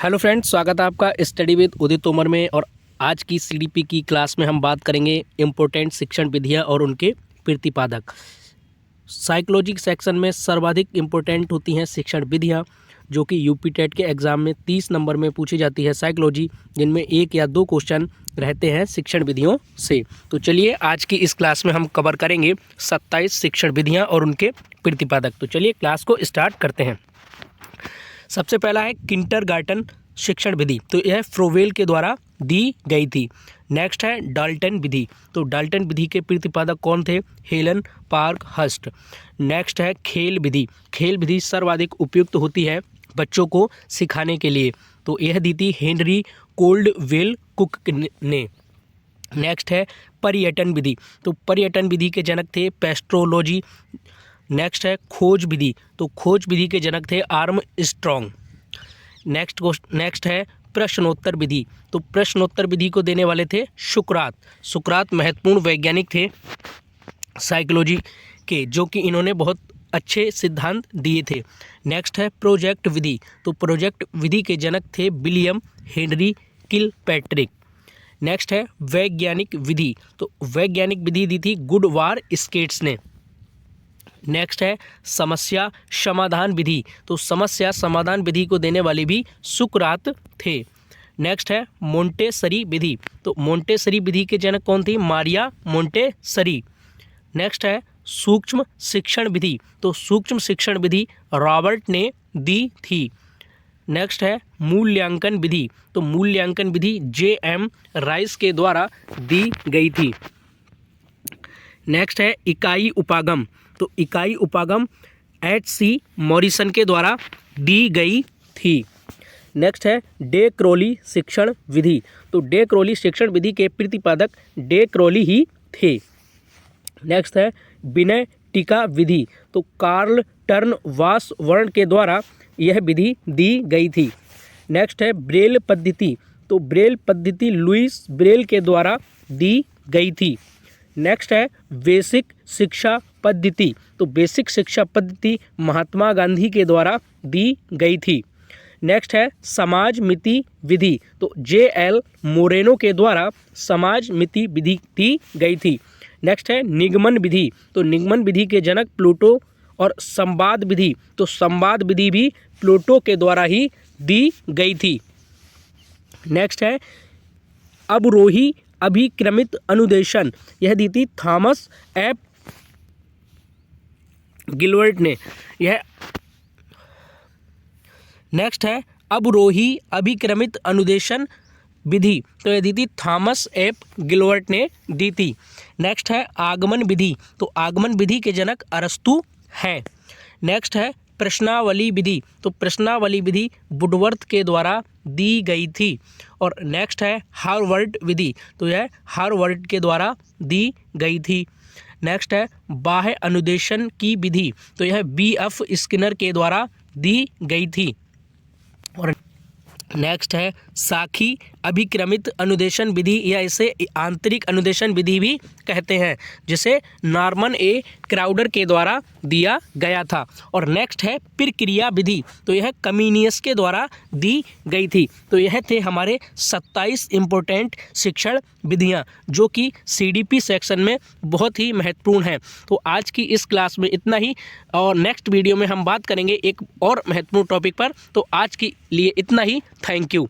Hello friends, स्वागत है आपका स्टडी विद उदित तोमर में। और आज की सीडीपी की क्लास में हम बात करेंगे इम्पोर्टेंट शिक्षण विधियाँ और उनके प्रतिपादक। साइकोलॉजी सेक्शन में सर्वाधिक इम्पोर्टेंट होती हैं शिक्षण विधियाँ, जो कि यूपी टेट के एग्ज़ाम में 30 नंबर में पूछी जाती है साइकोलॉजी, जिनमें 1 या 2 क्वेश्चन रहते हैं शिक्षण विधियों से। तो चलिए आज की इस क्लास में हम कवर करेंगे 27 शिक्षण विधियाँ और उनके प्रतिपादक। तो चलिए क्लास को स्टार्ट करते हैं। सबसे पहला है किंडरगार्टन शिक्षण विधि, तो यह फ्रोवेल के द्वारा दी गई थी। नेक्स्ट है डाल्टन विधि, तो डाल्टन विधि के प्रतिपादक कौन थे? Helen park हस्ट। नेक्स्ट है खेल विधि, खेल विधि सर्वाधिक उपयुक्त होती है बच्चों को सिखाने के लिए, तो यह दी थी हेनरी कोल्डवेल कुक ने। नेक्स्ट है पर्यटन विधि, तो पर्यटन विधि के जनक थे पेस्ट्रोलॉजी। नेक्स्ट है खोज विधि, तो खोज विधि के जनक थे आर्मस्ट्रॉन्ग। नेक्स्ट है प्रश्नोत्तर विधि, तो प्रश्नोत्तर विधि को देने वाले थे सुकरात। सुकरात महत्वपूर्ण वैज्ञानिक थे साइकोलॉजी के, जो कि इन्होंने बहुत अच्छे सिद्धांत दिए थे। नेक्स्ट है प्रोजेक्ट विधि, तो प्रोजेक्ट विधि के जनक थे विलियम हेनरी किलपैट्रिक। नेक्स्ट है वैज्ञानिक विधि, तो वैज्ञानिक विधि दी थी गुडवार स्केट्स ने। नेक्स्ट है समस्या समाधान विधि, तो समस्या समाधान विधि को देने वाले भी सुकरात थे। नेक्स्ट है मोंटेसरी विधि, तो मोंटेसरी विधि के जनक कौन थी? Maria Montessori. नेक्स्ट है सूक्ष्म शिक्षण विधि, तो सूक्ष्म शिक्षण विधि रॉबर्ट ने दी थी। नेक्स्ट है मूल्यांकन विधि, तो मूल्यांकन विधि J.M. राइस के द्वारा दी गई थी। नेक्स्ट है इकाई उपागम, तो इकाई उपागम H.C. मॉरिसन के द्वारा दी गई थी। नेक्स्ट है डे क्रोली शिक्षण विधि, तो डे क्रोली शिक्षण विधि के प्रतिपादक डे क्रोली ही थे। नेक्स्ट है विनय टीका विधि, तो कार्ल टर्न वासवर्ण के द्वारा यह विधि दी गई थी। नेक्स्ट है ब्रेल पद्धति, तो ब्रेल पद्धति लुइस ब्रेल के द्वारा दी गई थी। नेक्स्ट है बेसिक शिक्षा पद्धति, तो बेसिक शिक्षा पद्धति महात्मा गांधी के द्वारा दी गई थी। नेक्स्ट है समाज मिति विधि, तो J.L. मोरेनो के द्वारा समाज मिति विधि दी गई थी। नेक्स्ट है निगमन विधि, तो निगमन विधि के जनक प्लूटो। और संवाद विधि, तो संवाद विधि भी प्लूटो के द्वारा ही दी गई थी। नेक्स्ट है अवरोही अभिक्रमित अनुदेशन, यह दी थी थॉमस एफ गिलबर्ट ने। यह नेक्स्ट है अवरोही अभिक्रमित अनुदेशन विधि, तो यह दी थी थॉमस एफ गिलबर्ट ने दी थी। नेक्स्ट है आगमन विधि, तो आगमन विधि के जनक अरस्तु हैं। नेक्स्ट है प्रश्नावली विधि, तो प्रश्नावली विधि वुडवर्थ के द्वारा दी गई थी। और नेक्स्ट है हार्वर्ड विधि, तो यह हार्वर्ड के द्वारा दी गई थी। नेक्स्ट है बाह्य अनुदेशन की विधि, तो यह B.F. स्किनर के द्वारा दी गई थी। और नेक्स्ट है साखी अभिक्रमित अनुदेशन विधि, या इसे आंतरिक अनुदेशन विधि भी कहते हैं, जिसे नॉर्मन ए क्राउडर के द्वारा दिया गया था। और नेक्स्ट है प्रक्रिया विधि, तो यह कमीनियस के द्वारा दी गई थी। तो यह थे हमारे 27 इम्पोर्टेंट शिक्षण विधियां, जो कि CDP सेक्शन में बहुत ही महत्वपूर्ण हैं। तो आज की इस क्लास में इतना ही, और नेक्स्ट वीडियो में हम बात करेंगे एक और महत्वपूर्ण टॉपिक पर। तो आज के लिए इतना ही। Thank you.